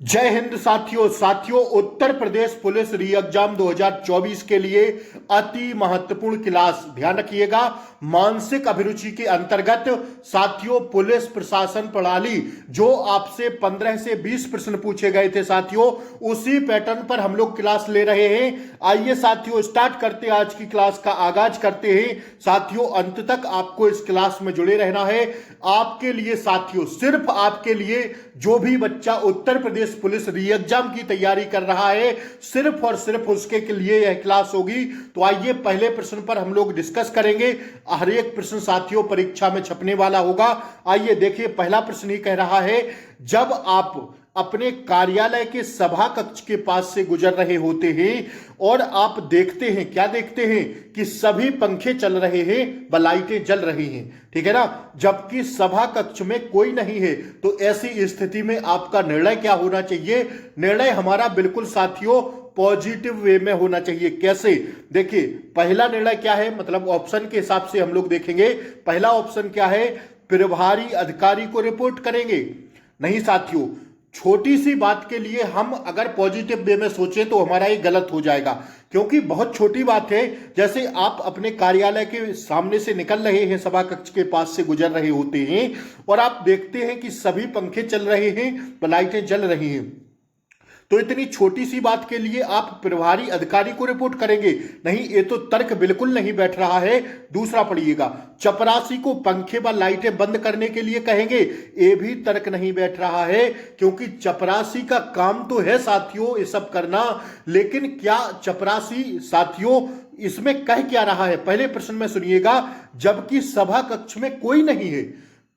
जय हिंद साथियों उत्तर प्रदेश पुलिस री एग्जाम 2024 के लिए अति महत्वपूर्ण क्लास ध्यान रखिएगा। मानसिक अभिरुचि के अंतर्गत साथियों पुलिस प्रशासन प्रणाली जो आपसे 15 से 20 प्रश्न पूछे गए थे साथियों, उसी पैटर्न पर हम लोग क्लास ले रहे हैं। आइए साथियों स्टार्ट करते हैं, आज की क्लास का आगाज करते हैं। साथियों अंत तक आपको इस क्लास में जुड़े रहना है। आपके लिए साथियों, सिर्फ आपके लिए, जो भी बच्चा उत्तर प्रदेश पुलिस री एग्जाम की तैयारी कर रहा है, सिर्फ और सिर्फ उसके के लिए यह क्लास होगी। तो आइए पहले प्रश्न पर हम लोग डिस्कस करेंगे। हर एक प्रश्न साथियों परीक्षा में छपने वाला होगा। आइए देखिए, पहला प्रश्न ही कह रहा है, जब आप अपने कार्यालय के सभा कक्ष के पास से गुजर रहे होते हैं और आप देखते हैं, क्या देखते हैं, कि सभी पंखे चल रहे हैं व लाइटें जल रही हैं, ठीक है ना, जबकि सभा कक्ष में कोई नहीं है, तो ऐसी स्थिति में आपका निर्णय क्या होना चाहिए? निर्णय हमारा बिल्कुल साथियों पॉजिटिव वे में होना चाहिए। कैसे? देखिए, पहला निर्णय क्या है, मतलब ऑप्शन के हिसाब से हम लोग देखेंगे। पहला ऑप्शन क्या है, प्रभारी अधिकारी को रिपोर्ट करेंगे। नहीं साथियों, छोटी सी बात के लिए हम अगर पॉजिटिव वे में सोचें तो हमारा ये गलत हो जाएगा, क्योंकि बहुत छोटी बात है। जैसे आप अपने कार्यालय के सामने से निकल रहे हैं, सभा कक्ष के पास से गुजर रहे होते हैं और आप देखते हैं कि सभी पंखे चल रहे हैं, लाइटें जल रही हैं, तो इतनी छोटी सी बात के लिए आप प्रभारी अधिकारी को रिपोर्ट करेंगे? नहीं, ये तो तर्क बिल्कुल नहीं बैठ रहा है। दूसरा पढ़िएगा, चपरासी को पंखे व लाइटें बंद करने के लिए कहेंगे? ये भी तर्क नहीं बैठ रहा है, क्योंकि चपरासी का काम तो है साथियों ये सब करना, लेकिन क्या चपरासी साथियों इसमें कह क्या रहा है? पहले प्रश्न में सुनिएगा, जबकि सभा कक्ष में कोई नहीं है।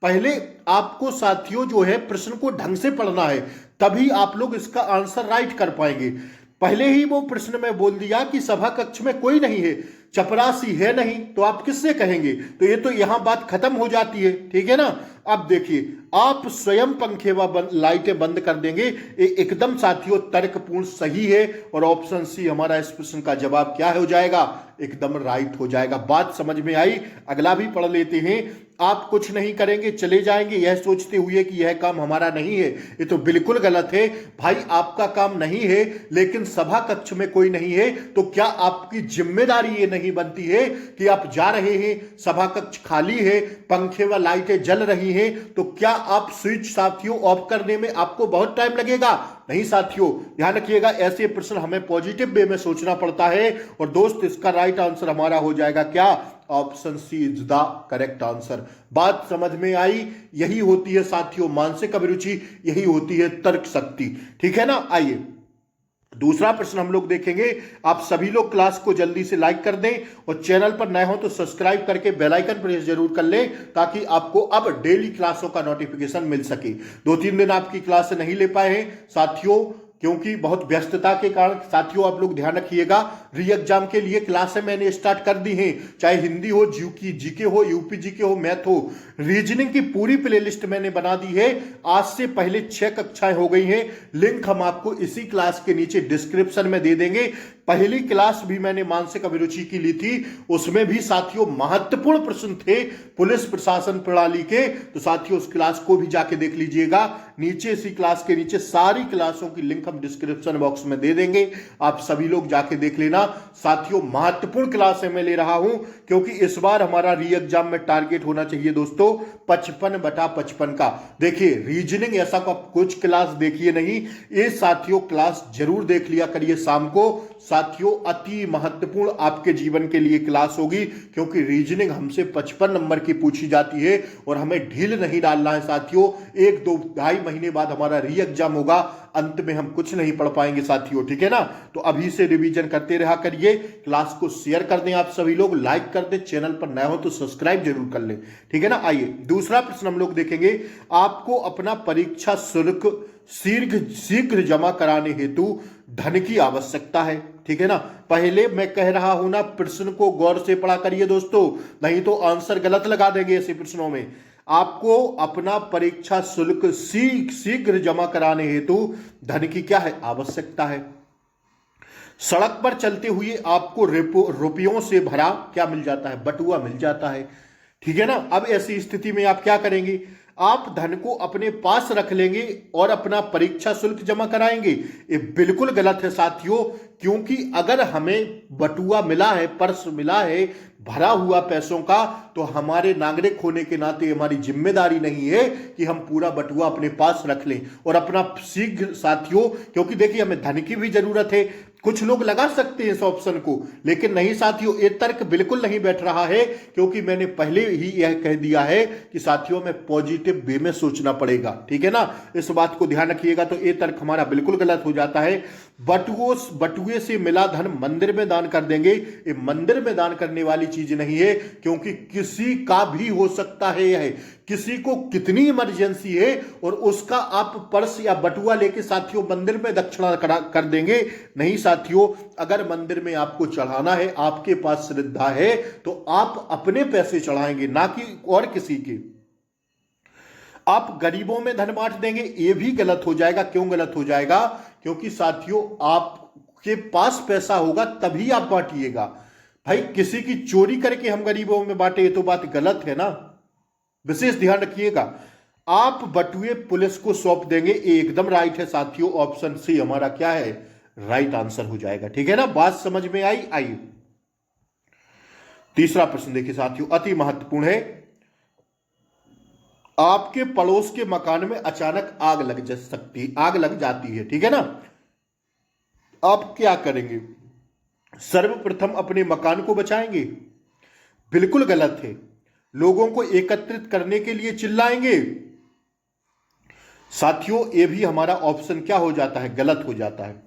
पहले आपको साथियों जो है प्रश्न को ढंग से पढ़ना है, तभी आप लोग इसका आंसर राइट कर पाएंगे। पहले ही वो प्रश्न में बोल दिया कि सभा कक्ष में कोई नहीं है, चपरासी है नहीं, तो आप किससे कहेंगे? तो ये तो यहां बात खत्म हो जाती है, ठीक है ना। अब देखिए, आप स्वयं पंखे व लाइटें बंद कर देंगे, ये एकदम साथियों तर्कपूर्ण सही है, और ऑप्शन सी हमारा इस प्रश्न का जवाब क्या हो जाएगा? एकदम राइट हो जाएगा। बात समझ में आई? अगला भी पढ़ लेते हैं। आप कुछ नहीं करेंगे, चले जाएंगे यह सोचते हुए कि यह काम हमारा नहीं है, ये तो बिल्कुल गलत है। भाई आपका काम नहीं है, लेकिन सभा कक्ष में कोई नहीं है, तो क्या आपकी जिम्मेदारी ये नहीं बनती है कि आप जा रहे हैं, सभा कक्ष खाली है, पंखे व लाइटें जल रही हैं, तो क्या आप स्विच साथियों ऑफ करने में आपको बहुत टाइम लगेगा? नहीं साथियों, ध्यान रखिएगा, ऐसे प्रश्न हमें पॉजिटिव वे में सोचना पड़ता है। और दोस्त, इसका राइट आंसर हमारा हो जाएगा क्या? Option C is the correct answer. बात समझ में आई? यही होती है साथियों मानसिक अभिरुचि, यही होती है तर्क शक्ति, ठीक है ना। आइए दूसरा प्रश्न हम लोग देखेंगे। आप सभी लोग क्लास को जल्दी से लाइक कर दें और चैनल पर नए हो तो सब्सक्राइब करके बेल आइकन प्रेस जरूर कर लें, ताकि आपको अब डेली क्लासों का नोटिफिकेशन मिल सके। 2-3 दिन आपकी क्लास नहीं ले पाए हैं साथियों, क्योंकि बहुत व्यस्तता के कारण। साथियों आप लोग ध्यान रखिएगा, री एग्जाम के लिए क्लासें मैंने स्टार्ट कर दी हैं, चाहे हिंदी हो, जीके हो, यूपी जीके हो, मैथ हो, रीजनिंग की पूरी प्लेलिस्ट मैंने बना दी है। आज से पहले 6 कक्षाएं हो गई हैं, लिंक हम आपको इसी क्लास के नीचे डिस्क्रिप्शन में दे देंगे। पहली क्लास भी मैंने मानसिक अभिरुचि की ली थी, उसमें भी साथियों महत्वपूर्ण प्रश्न थे पुलिस प्रशासन प्रणाली के, तो साथियों उस क्लास को भी जाके देख लीजिएगा। नीचे इसी क्लास के नीचे सारी क्लासों की लिंक हम डिस्क्रिप्शन बॉक्स में दे देंगे, आप सभी लोग जाके देख लेना। साथियों महत्वपूर्ण क्लास मैं ले रहा हूं, क्योंकि इस बार हमारा री एग्जाम में टारगेट होना चाहिए दोस्तों 55/55 का। देखिए रीजनिंग ऐसा कुछ क्लास देखिए नहीं, ये साथियों क्लास जरूर देख लिया करिए शाम को। साथियों अति महत्वपूर्ण आपके जीवन के लिए क्लास होगी, क्योंकि रीजनिंग हमसे 55 नंबर की पूछी जाती है और हमें ढील नहीं डालना है साथियों। 1-2-2.5 महीने बाद हमारा री एग्जाम होगा, अंत में हम कुछ नहीं पढ़ पाएंगे साथियों, ठीक है ना। तो अभी से रिवीजन करते रहा करिए, क्लास को शेयर कर दें, आप सभी लोग लाइक कर दें, चैनल पर नए हो तो सब्सक्राइब जरूर कर लें, ठीक है ना। आइए दूसरा प्रश्न हम लोग देखेंगे। आपको अपना परीक्षा शुल्क शीघ्र जमा कराने हेतु धन की आवश्यकता है, ठीक है ना। पहले मैं कह रहा हूं ना, प्रश्न को गौर से पढ़ा करिए दोस्तों, नहीं तो आंसर गलत लगा देंगे ऐसे प्रश्नों में। आपको अपना परीक्षा शुल्क शीघ्र जमा कराने हेतु धन की क्या है? आवश्यकता है। सड़क पर चलते हुए आपको रुपयों से भरा क्या मिल जाता है? बटुआ मिल जाता है, ठीक है ना। अब ऐसी स्थिति में आप क्या करेंगे? आप धन को अपने पास रख लेंगे और अपना परीक्षा शुल्क जमा कराएंगे। ये बिल्कुल गलत है साथियों, क्योंकि अगर हमें बटुआ मिला है, पर्स मिला है भरा हुआ पैसों का, तो हमारे नागरिक होने के नाते हमारी जिम्मेदारी नहीं है कि हम पूरा बटुआ अपने पास रख लें और अपना शीघ्र साथियों, क्योंकि देखिए हमें धन की भी जरूरत है। कुछ लोग लगा सकते हैं इस ऑप्शन को, लेकिन नहीं साथियों, ये तर्क बिल्कुल नहीं बैठ रहा है, क्योंकि मैंने पहले ही यह कह दिया है कि साथियों में पॉजिटिव वे में सोचना पड़ेगा, ठीक है ना। इस बात को ध्यान रखिएगा। तो ये तर्क हमारा बिल्कुल गलत हो जाता है। बटुए से मिला धन मंदिर में दान कर देंगे, ये मंदिर में दान करने वाली चीज नहीं है, क्योंकि किसी का भी हो सकता है यह, किसी को कितनी इमरजेंसी है और उसका आप पर्स या बटुआ लेके साथियों मंदिर में दक्षिणा कर देंगे। नहीं साथियों, अगर मंदिर में आपको चढ़ाना है, आपके पास श्रद्धा है, तो आप अपने पैसे चढ़ाएंगे, ना कि और किसी के। आप गरीबों में धन बांट देंगे, यह भी गलत हो जाएगा। क्यों गलत हो जाएगा? क्योंकि साथियों आपके पास पैसा होगा तभी आप बांटिएगा। भाई किसी की चोरी करके हम गरीबों में बांटे, ये तो बात गलत है ना। विशेष ध्यान रखिएगा। आप बटुए पुलिस को सौंप देंगे, ये एकदम राइट है साथियों। ऑप्शन सी हमारा क्या है? राइट आंसर हो जाएगा, ठीक है ना। बात समझ में आई? आइए तीसरा प्रश्न देखिए साथियों, अति महत्वपूर्ण है। आपके पड़ोस के मकान में अचानक आग लग जाती है, ठीक है ना। आप क्या करेंगे? सर्वप्रथम अपने मकान को बचाएंगे? बिल्कुल गलत है। लोगों को एकत्रित करने के लिए चिल्लाएंगे? साथियों ये भी हमारा ऑप्शन क्या हो जाता है? गलत हो जाता है।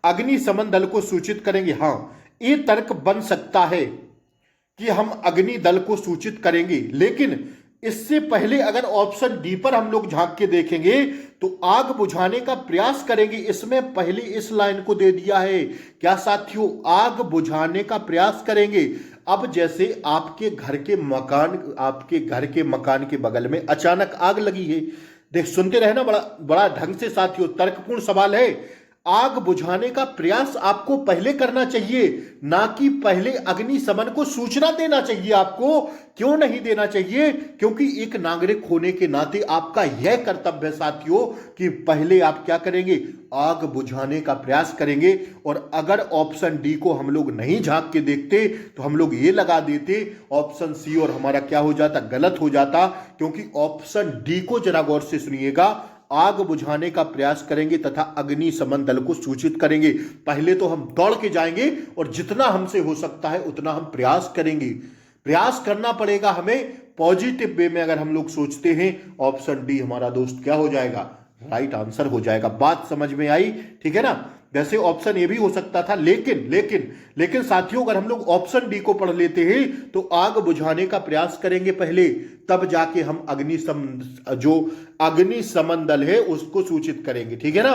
अग्निशमन दल को सूचित करेंगे? हां, ये तर्क बन सकता है कि हम अग्नि दल को सूचित करेंगे, लेकिन इससे पहले अगर ऑप्शन डी पर हम लोग झांक के देखेंगे तो आग बुझाने का प्रयास करेंगे। इसमें पहले इस लाइन को दे दिया है क्या साथियों? आग बुझाने का प्रयास करेंगे। अब जैसे आपके घर के मकान के बगल में अचानक आग लगी है, देख सुनते रहे ना, बड़ा बड़ा ढंग से साथियों, तर्कपूर्ण सवाल है। आग बुझाने का प्रयास आपको पहले करना चाहिए, ना कि पहले अग्निशमन को सूचना देना चाहिए आपको। क्यों नहीं देना चाहिए? क्योंकि एक नागरिक होने के नाते आपका यह कर्तव्य है साथियों कि पहले आप क्या करेंगे? आग बुझाने का प्रयास करेंगे। और अगर ऑप्शन डी को हम लोग नहीं झांक के देखते तो हम लोग ये लगा देते ऑप्शन सी, और हमारा क्या हो जाता? गलत हो जाता। क्योंकि ऑप्शन डी को जरा गौर से सुनिएगा, आग बुझाने का प्रयास करेंगे तथा अग्निशमन दल को सूचित करेंगे। पहले तो हम दौड़ के जाएंगे और जितना हमसे हो सकता है उतना हम प्रयास करेंगे। प्रयास करना पड़ेगा हमें पॉजिटिव वे में। अगर हम लोग सोचते हैं, ऑप्शन डी हमारा दोस्त क्या हो जाएगा? राइट आंसर हो जाएगा। बात समझ में आई? ठीक है ना। वैसे ऑप्शन ए भी हो सकता था, लेकिन साथियों अगर हम लोग ऑप्शन डी को पढ़ लेते हैं तो आग बुझाने का प्रयास करेंगे पहले, तब जाके हम अग्निशमन दल है उसको सूचित करेंगे, ठीक है ना।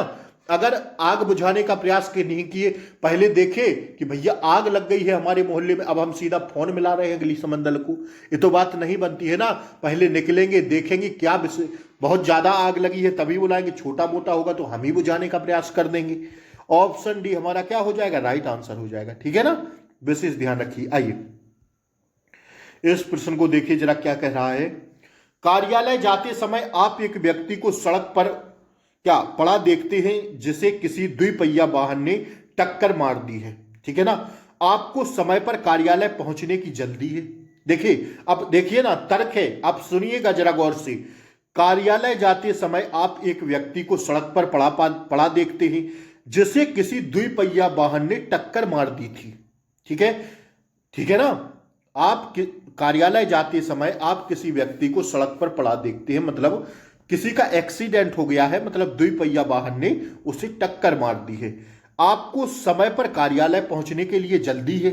अगर आग बुझाने का प्रयास के नहीं किए, पहले देखे कि भैया आग लग गई है हमारे मोहल्ले में, अब हम सीधा फोन मिला रहे हैं अग्निशमन दल को, ये तो बात नहीं बनती है ना। पहले निकलेंगे, देखेंगे क्या बहुत ज्यादा आग लगी है तभी बुलाएंगे, छोटा मोटा होगा तो हम ही बुझाने का प्रयास कर देंगे। ऑप्शन डी हमारा क्या हो जाएगा? राइट आंसर हो जाएगा, ठीक है ना। विशेष ध्यान रखिए। आइए इस प्रश्न को देखिए जरा क्या कह रहा है। कार्यालय जाते समय आप एक व्यक्ति को सड़क पर क्या पड़ा देखते हैं जिसे किसी द्विपहिया वाहन ने टक्कर मार दी है, ठीक है ना। आपको समय पर कार्यालय पहुंचने की जल्दी है। देखिए अब देखिए ना, तर्क है, आप सुनिएगा जरा गौर से। कार्यालय जाते समय आप एक व्यक्ति को सड़क पर पड़ा देखते हैं जिसे किसी द्विपहिया वाहन ने टक्कर मार दी थी, ठीक है ना। आप कार्यालय जाते समय आप किसी व्यक्ति को सड़क पर पड़ा देखते हैं, मतलब किसी का एक्सीडेंट हो गया है, मतलब द्विपहिया वाहन ने उसे टक्कर मार दी है। आपको समय पर कार्यालय पहुंचने के लिए जल्दी है।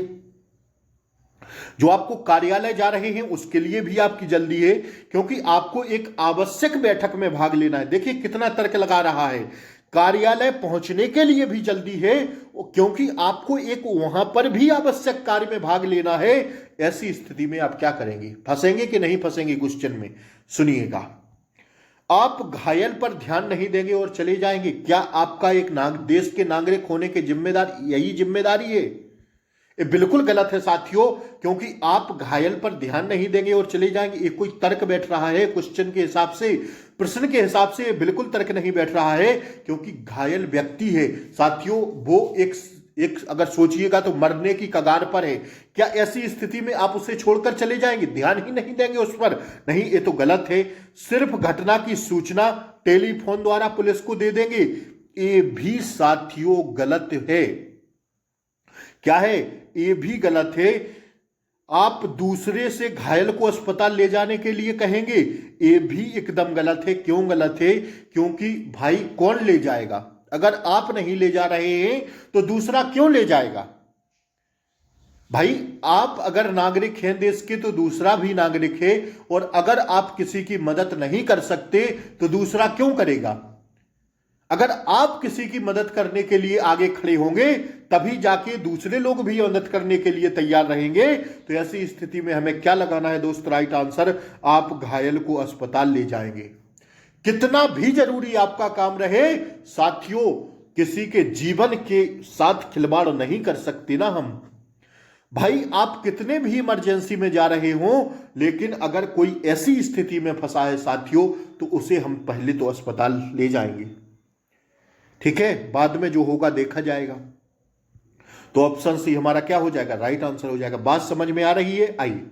जो आपको कार्यालय जा रहे हैं उसके लिए भी आपकी जल्दी है, क्योंकि आपको एक आवश्यक बैठक में भाग लेना है। देखिए कितना तर्क लगा रहा है। कार्यालय पहुंचने के लिए भी जल्दी है क्योंकि आपको एक वहां पर भी आवश्यक कार्य में भाग लेना है। ऐसी स्थिति में आप क्या करेंगे? फंसेंगे कि नहीं फंसेंगे क्वेश्चन में? सुनिएगा। आप घायल पर ध्यान नहीं देंगे और चले जाएंगे। क्या आपका एक देश के नागरिक होने की यही जिम्मेदारी है? ये बिल्कुल गलत है साथियों, क्योंकि आप घायल पर ध्यान नहीं देंगे और चले जाएंगे। ये कोई तर्क बैठ रहा है क्वेश्चन के हिसाब से, प्रश्न के हिसाब से बिल्कुल तर्क नहीं बैठ रहा है, क्योंकि घायल व्यक्ति है साथियों, वो एक अगर सोचिएगा तो मरने की कगार पर है। क्या ऐसी स्थिति में आप उसे छोड़कर चले जाएंगे, ध्यान ही नहीं देंगे उस पर? नहीं, ये तो गलत है। सिर्फ घटना की सूचना टेलीफोन द्वारा पुलिस को दे देंगे, ये भी साथियों गलत है। क्या है? ये भी गलत है। आप दूसरे से घायल को अस्पताल ले जाने के लिए कहेंगे, ये भी एकदम गलत है। क्यों गलत है? क्योंकि भाई कौन ले जाएगा? अगर आप नहीं ले जा रहे हैं तो दूसरा क्यों ले जाएगा? भाई आप अगर नागरिक हैं देश के तो दूसरा भी नागरिक है, और अगर आप किसी की मदद नहीं कर सकते तो दूसरा क्यों करेगा? अगर आप किसी की मदद करने के लिए आगे खड़े होंगे तभी जाके दूसरे लोग भी मदद करने के लिए तैयार रहेंगे। तो ऐसी स्थिति में हमें क्या लगाना है दोस्त? राइट आंसर, आप घायल को अस्पताल ले जाएंगे। कितना भी जरूरी आपका काम रहे साथियों, किसी के जीवन के साथ खिलवाड़ नहीं कर सकते ना हम। भाई आप कितने भी इमरजेंसी में जा रहे हो, लेकिन अगर कोई ऐसी स्थिति में फंसा है साथियों, तो उसे हम पहले तो अस्पताल ले जाएंगे, ठीक है? बाद में जो होगा देखा जाएगा। तो ऑप्शन सी हमारा क्या हो जाएगा? राइट आंसर हो जाएगा। बात समझ में आ रही है? आइए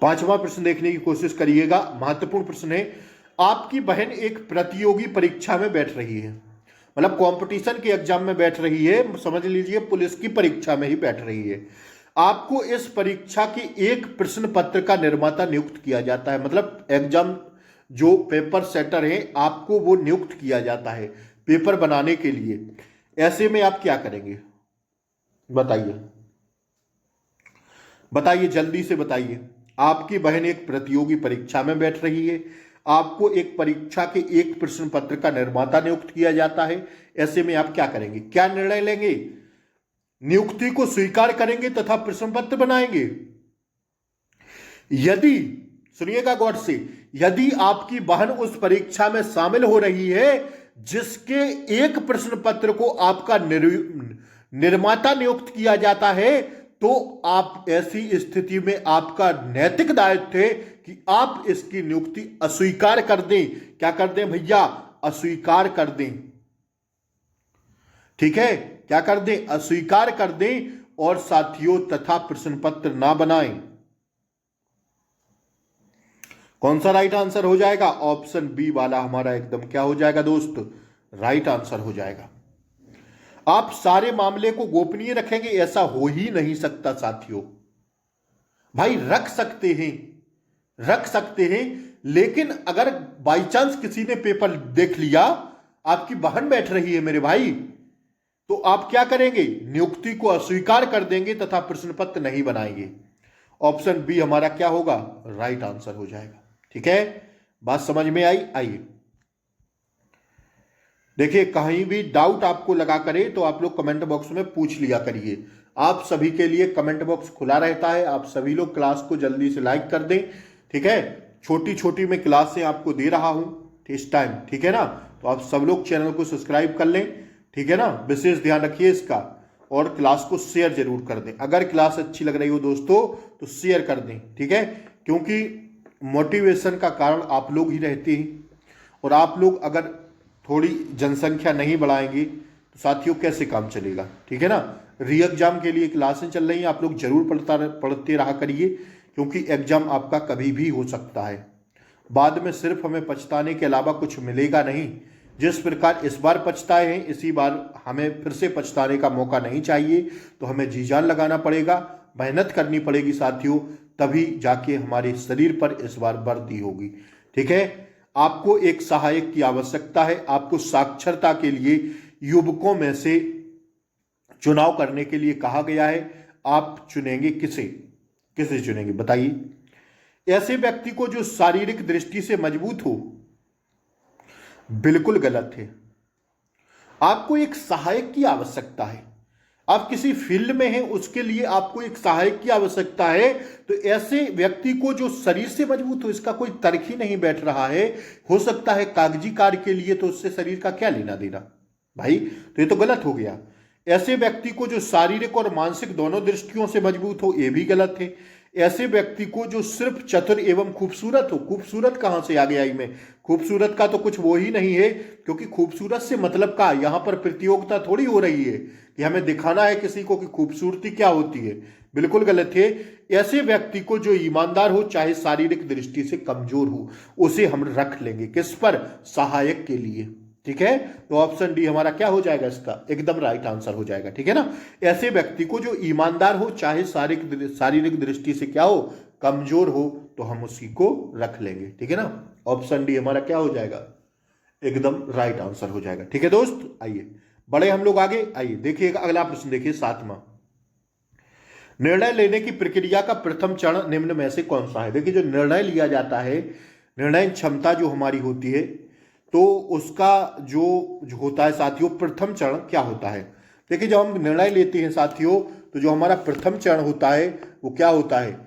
पांचवा प्रश्न देखने की कोशिश करिएगा, महत्वपूर्ण प्रश्न है। आपकी बहन एक प्रतियोगी परीक्षा में बैठ रही है, मतलब कंपटीशन के एग्जाम में बैठ रही है, समझ लीजिए पुलिस की परीक्षा में ही बैठ रही है। आपको इस परीक्षा के एक प्रश्न पत्र का निर्माता नियुक्त किया जाता है, मतलब एग्जाम जो पेपर सेटर है आपको वो नियुक्त किया जाता है पेपर बनाने के लिए। ऐसे में आप क्या करेंगे? बताइए बताइए, जल्दी से बताइए। आपकी बहन एक प्रतियोगी परीक्षा में बैठ रही है, आपको एक परीक्षा के एक प्रश्न पत्र का निर्माता नियुक्त किया जाता है। ऐसे में आप क्या करेंगे? क्या निर्णय लेंगे? नियुक्ति को स्वीकार करेंगे तथा प्रश्न पत्र बनाएंगे? यदि, सुनिएगा गौर से, यदि आपकी बहन उस परीक्षा में शामिल हो रही है जिसके एक प्रश्न पत्र को आपका निर्माता नियुक्त किया जाता है, तो आप ऐसी स्थिति में आपका नैतिक दायित्व है कि आप इसकी नियुक्ति अस्वीकार कर दें। क्या कर दें भैया? अस्वीकार कर दें, ठीक है? क्या कर दें? अस्वीकार कर दें, और साथियों तथा प्रश्न पत्र ना बनाएं। कौन सा राइट आंसर हो जाएगा? ऑप्शन बी वाला हमारा एकदम क्या हो जाएगा दोस्त? राइट आंसर हो जाएगा। आप सारे मामले को गोपनीय रखेंगे? ऐसा हो ही नहीं सकता साथियों। भाई रख सकते हैं, लेकिन अगर बाई चांस किसी ने पेपर देख लिया, आपकी बहन बैठ रही है मेरे भाई, तो आप क्या करेंगे? नियुक्ति को अस्वीकार कर देंगे तथा प्रश्न पत्र नहीं बनाएंगे। ऑप्शन बी हमारा क्या होगा? राइट आंसर हो जाएगा, ठीक है? बात समझ में आई? आइए देखिए, कहीं भी डाउट आपको लगा करे तो आप लोग कमेंट बॉक्स में पूछ लिया करिए। आप सभी के लिए कमेंट बॉक्स खुला रहता है। आप सभी लोग क्लास को जल्दी से लाइक कर दें, ठीक है? छोटी छोटी मैं क्लासें आपको दे रहा हूं इस टाइम, ठीक है ना? तो आप सब लोग चैनल को सब्सक्राइब कर लें, ठीक है ना? विशेष ध्यान रखिए इसका, और क्लास को शेयर जरूर कर दें। अगर क्लास अच्छी लग रही हो दोस्तों तो शेयर कर दें, ठीक है? क्योंकि मोटिवेशन का कारण आप लोग ही रहते हैं, और आप लोग अगर थोड़ी जनसंख्या नहीं बढ़ाएंगे तो साथियों कैसे काम चलेगा, ठीक है ना? री एग्जाम के लिए क्लासें चल रही हैं, आप लोग जरूर पढ़ते रहा करिए, क्योंकि एग्जाम आपका कभी भी हो सकता है। बाद में सिर्फ हमें पछताने के अलावा कुछ मिलेगा नहीं। जिस प्रकार इस बार पछताए हैं, इसी बार हमें फिर से पछताने का मौका नहीं चाहिए। तो हमें जी जान लगाना पड़ेगा, मेहनत करनी पड़ेगी साथियों, तभी जाके हमारे शरीर पर इस बार वर्दी होगी, ठीक है? आपको एक सहायक की आवश्यकता है। आपको साक्षरता के लिए युवकों में से चुनाव करने के लिए कहा गया है। आप चुनेंगे किसे चुनेंगे बताइए? ऐसे व्यक्ति को जो शारीरिक दृष्टि से मजबूत हो? बिल्कुल गलत है। आपको एक सहायक की आवश्यकता है। आप किसी फील्ड में हैं, उसके लिए आपको एक सहायक की आवश्यकता है। तो ऐसे व्यक्ति को जो शरीर से मजबूत हो, इसका कोई तर्क ही नहीं बैठ रहा है। हो सकता है कागजी कार्य के लिए, तो उससे शरीर का क्या लेना देना भाई? तो ये तो गलत हो गया। ऐसे व्यक्ति को जो शारीरिक और मानसिक दोनों दृष्टियों से मजबूत हो, ये भी गलत है। ऐसे व्यक्ति को जो सिर्फ चतुर एवं खूबसूरत हो, खूबसूरत कहां से आ गया में, खूबसूरत का तो कुछ वो ही नहीं है, क्योंकि खूबसूरत से मतलब का यहां पर प्रतियोगिता थोड़ी हो रही है कि हमें दिखाना है किसी को कि खूबसूरती क्या होती है, बिल्कुल गलत है। ऐसे व्यक्ति को जो ईमानदार हो, चाहे शारीरिक दृष्टि से कमजोर हो, उसे हम रख लेंगे किस पर, सहायक के लिए, ठीक है। तो ऑप्शन डी हमारा क्या हो जाएगा, इसका एकदम राइट आंसर हो जाएगा, ठीक है ना। ऐसे व्यक्ति को जो ईमानदार हो, चाहे शारीरिक दृष्टि से क्या हो, कमजोर हो, तो हम उसी को रख लेंगे, ठीक है ना। ऑप्शन डी हमारा क्या हो जाएगा, एकदम राइट आंसर हो जाएगा, ठीक है दोस्त। आइए बड़े हम लोग आगे, आइए देखिएगा अगला प्रश्न, देखिए 7वां। निर्णय लेने की प्रक्रिया का प्रथम चरण निम्न में से कौन सा है। देखिए जो निर्णय लिया जाता है, निर्णय क्षमता जो हमारी होती है, तो उसका जो होता है साथियों, प्रथम चरण क्या होता है। देखिए जब हम निर्णय लेते हैं साथियों, तो जो हमारा प्रथम चरण होता है वो क्या होता है,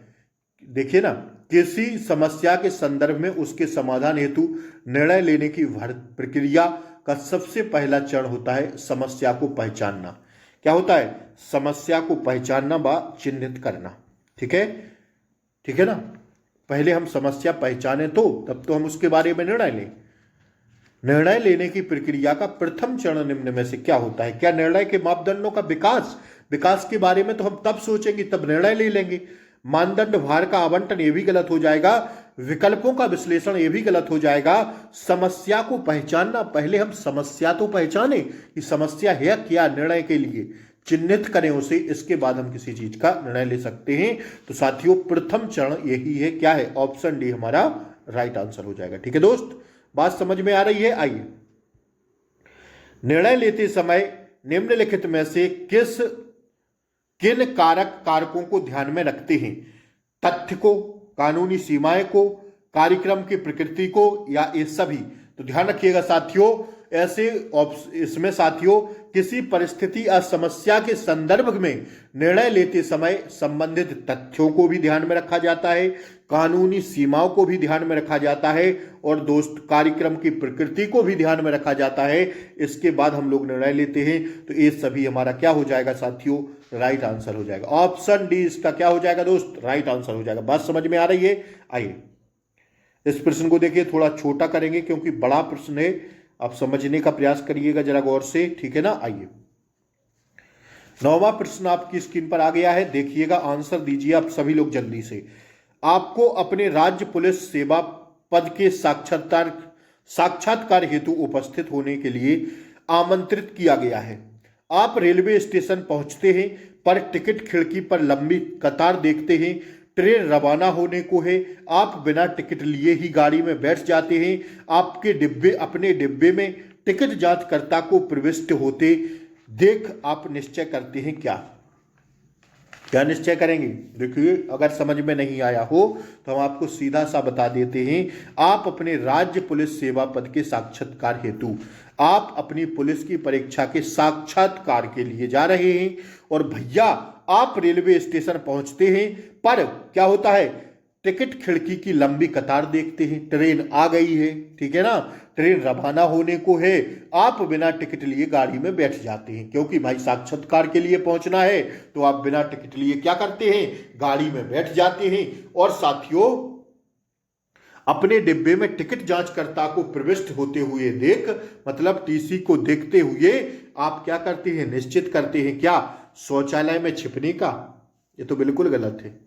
देखिए ना, किसी समस्या के संदर्भ में उसके समाधान हेतु निर्णय लेने की प्रक्रिया का सबसे पहला चरण होता है समस्या को पहचानना। क्या होता है, समस्या को पहचानना व चिन्हित करना, ठीक है, ठीक है ना। पहले हम समस्या पहचाने तो तब तो हम उसके बारे में निर्णय लें। निर्णय लेने की प्रक्रिया का प्रथम चरण निम्न में से क्या होता है। क्या निर्णय के मापदंडों का विकास के बारे में तो हम तब सोचेंगे, तब निर्णय ले लेंगे। मानदंड भार का आवंटन ये भी गलत हो जाएगा, विकल्पों का विश्लेषण ये भी गलत हो जाएगा। समस्या को पहचानना, पहले हम समस्या तो पहचाने कि समस्या है क्या, निर्णय के लिए चिन्हित करें उसे, इसके बाद हम किसी चीज का निर्णय ले सकते हैं। तो साथियों प्रथम चरण यही है, क्या है, ऑप्शन डी हमारा राइट आंसर हो जाएगा, ठीक है दोस्त। बात समझ में आ रही है। आइए, निर्णय लेते समय निम्नलिखित में से किन कारकों को ध्यान में रखते हैं। तथ्य को, कानूनी सीमाएं को, कार्यक्रम की प्रकृति को, या ये सभी। तो ध्यान रखिएगा साथियों, ऐसे इसमें साथियों किसी परिस्थिति या समस्या के संदर्भ में निर्णय लेते समय संबंधित तथ्यों को भी ध्यान में रखा जाता है, कानूनी सीमाओं को भी ध्यान में रखा जाता है, और दोस्त कार्यक्रम की प्रकृति को भी ध्यान में रखा जाता है। इसके बाद हम लोग निर्णय लेते हैं। तो ये सभी हमारा क्या हो जाएगा साथियों, राइट आंसर हो जाएगा। ऑप्शन डी इसका क्या हो जाएगा दोस्त, राइट आंसर हो जाएगा। बात समझ में आ रही है। आइए इस प्रश्न को देखिए, थोड़ा छोटा करेंगे क्योंकि बड़ा प्रश्न है, आप समझने का प्रयास करिएगा जरा गौर से, ठीक है ना। आइए 9वां प्रश्न आपकी स्क्रीन पर आ गया है, देखिएगा, आंसर दीजिए आप सभी लोग जल्दी से। आपको अपने राज्य पुलिस सेवा पद के साक्षात्कार हेतु उपस्थित होने के लिए आमंत्रित किया गया है। आप रेलवे स्टेशन पहुंचते हैं, पर टिकट खिड़की पर लंबी कतार देखते हैं। ट्रेन रवाना होने को है, आप बिना टिकट लिए ही गाड़ी में बैठ जाते हैं। अपने डिब्बे में टिकट जांचकर्ता को प्रविष्ट होते देख आप निश्चय करते हैं क्या निश्चय करेंगे। देखिए अगर समझ में नहीं आया हो तो हम आपको सीधा सा बता देते हैं। आप अपने राज्य पुलिस सेवा पद के साक्षात्कार हेतु, आप अपनी पुलिस की परीक्षा के साक्षात्कार के लिए जा रहे हैं, और भैया आप रेलवे स्टेशन पहुंचते हैं, पर क्या होता है, टिकट खिड़की की लंबी कतार देखते हैं। ट्रेन आ गई है, ठीक है ना, ट्रेन रवाना होने को है, आप बिना टिकट लिए गाड़ी में बैठ जाते हैं, क्योंकि भाई साक्षात्कार के लिए पहुंचना है। तो आप बिना टिकट लिए क्या करते हैं, गाड़ी में बैठ जाते हैं। और साथियों अपने डिब्बे में टिकट जांचकर्ता को प्रविष्ट होते हुए देख, मतलब टीसी को देखते हुए आप क्या करते हैं, निश्चित करते हैं क्या, शौचालय में छिपने का। ये तो बिल्कुल गलत है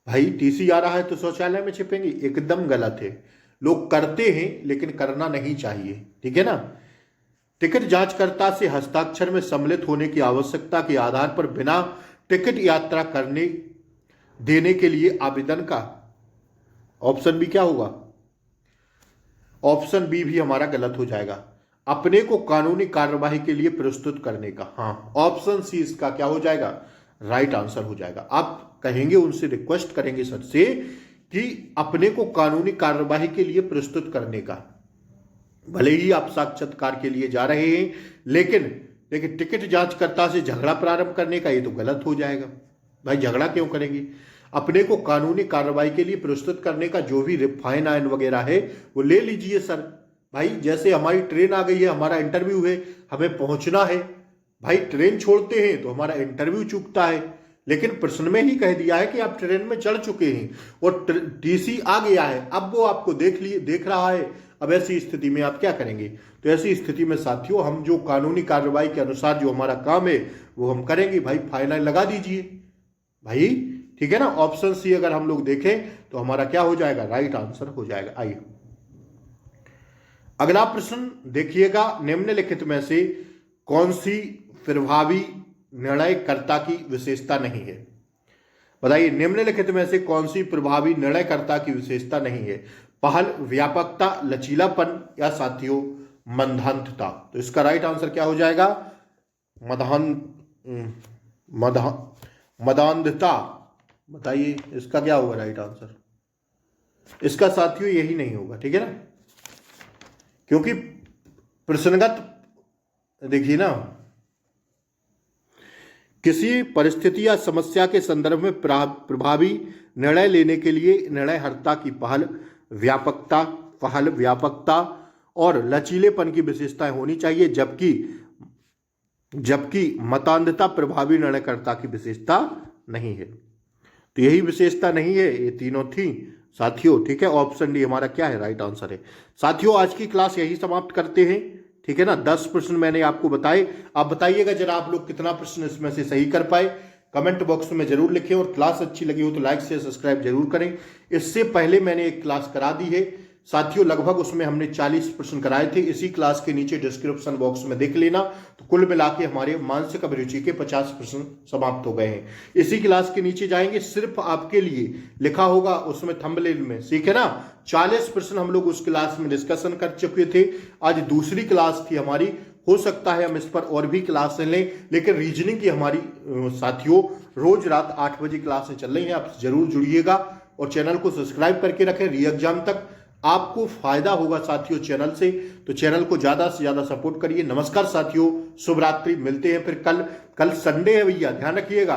भाई, टीसी आ रहा है तो शौचालय में छिपेंगे, एकदम गलत है। लोग करते हैं लेकिन करना नहीं चाहिए, ठीक है ना। टिकट जांचकर्ता से हस्ताक्षर में सम्मिलित होने की आवश्यकता के आधार पर बिना टिकट यात्रा करने देने के लिए आवेदन का, ऑप्शन बी क्या होगा, ऑप्शन बी भी हमारा गलत हो जाएगा। अपने को कानूनी कार्यवाही के लिए प्रस्तुत करने का, हाँ ऑप्शन सी इसका क्या हो जाएगा, राइट आंसर हो जाएगा। आप कहेंगे, उनसे रिक्वेस्ट करेंगे सर से कि अपने को कानूनी कार्यवाही के लिए प्रस्तुत करने का, भले ही आप साक्षात्कार के लिए जा रहे हैं, लेकिन टिकट जांचकर्ता से झगड़ा प्रारंभ करने का, ये तो गलत हो जाएगा। भाई झगड़ा क्यों करेंगे, अपने को कानूनी कार्रवाई के लिए प्रस्तुत करने का जो भी फाइन आइन वगैरह है वो ले लीजिए सर। भाई जैसे हमारी ट्रेन आ गई है, हमारा इंटरव्यू है, हमें पहुंचना है, भाई ट्रेन छोड़ते हैं तो हमारा इंटरव्यू चूकता है, लेकिन प्रश्न में ही कह दिया है कि आप ट्रेन में चढ़ चुके हैं और टीसी आ गया है, अब वो आपको देख रहा है। अब ऐसी स्थिति में आप क्या करेंगे? तो ऐसी स्थिति में साथियों हम जो कानूनी कार्रवाई के अनुसार जो हमारा काम है वो हम करेंगे। भाई फाइन लगा दीजिए भाई, ठीक है ना। ऑप्शन सी अगर हम लोग देखें तो हमारा क्या हो जाएगा? राइट आंसर हो जाएगा। आइए अगला प्रश्न देखिएगा, निम्नलिखित में से कौन सी प्रभावी निर्णयकर्ता की विशेषता नहीं है? बताइए, निम्नलिखित में से कौन सी प्रभावी निर्णयकर्ता की विशेषता नहीं है? पहल, व्यापकता, लचीलापन या साथियों मंदान्धता। तो इसका राइट आंसर क्या हो जाएगा? मदान्धता। बताइए इसका क्या होगा राइट आंसर? इसका साथियों यही नहीं होगा, ठीक है ना, क्योंकि प्रश्नगत देखिए ना, किसी परिस्थिति या समस्या के संदर्भ में प्रभावी निर्णय लेने के लिए निर्णयहर्ता की पहल, व्यापकता और लचीलेपन की विशेषताएं होनी चाहिए, जबकि मतान्धता प्रभावी निर्णयकर्ता की विशेषता नहीं है। तो यही विशेषता नहीं है, ये तीनों थी साथियों, ठीक है। ऑप्शन डी हमारा क्या है? राइट आंसर है। साथियों आज की क्लास यही समाप्त करते हैं, ठीक है ना। 10 प्रश्न मैंने आपको बताए। आप बताइएगा जरा आप लोग कितना प्रश्न इसमें से सही कर पाए, कमेंट बॉक्स में जरूर लिखें। और क्लास अच्छी लगी हो तो लाइक शेयर सब्सक्राइब जरूर करें। इससे पहले मैंने एक क्लास करा दी है साथियों, लगभग उसमें हमने 40 प्रश्न कराए थे। इसी क्लास के नीचे डिस्क्रिप्शन बॉक्स में देख लेना। तो कुल मिला के हमारे मानसिक अभिरुचि के 50 प्रश्न समाप्त हो गए हैं। इसी क्लास के नीचे जाएंगे, सिर्फ आपके लिए लिखा होगा उसमें थंबनेल में, ठीक है ना। 40 प्रश्न हम लोग उस क्लास में डिस्कशन कर चुके थे। आज दूसरी क्लास थी हमारी, हो सकता है हम इस पर और भी क्लासें लें, लेकिन रीजनिंग की हमारी साथियों रोज रात 8 बजे क्लासें चल रही हैं। आप जरूर जुड़िएगा और चैनल को सब्सक्राइब करके रखें। री एग्जाम तक आपको फायदा होगा साथियों चैनल से, तो चैनल को ज्यादा से ज्यादा सपोर्ट करिए। नमस्कार साथियों, शुभ रात्रि, मिलते हैं फिर कल संडे है भैया, ध्यान रखिएगा।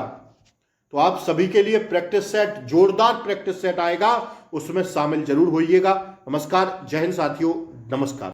तो आप सभी के लिए प्रैक्टिस सेट, जोरदार प्रैक्टिस सेट आएगा, उसमें शामिल जरूर होइएगा। नमस्कार, जय हिंद साथियों, नमस्कार।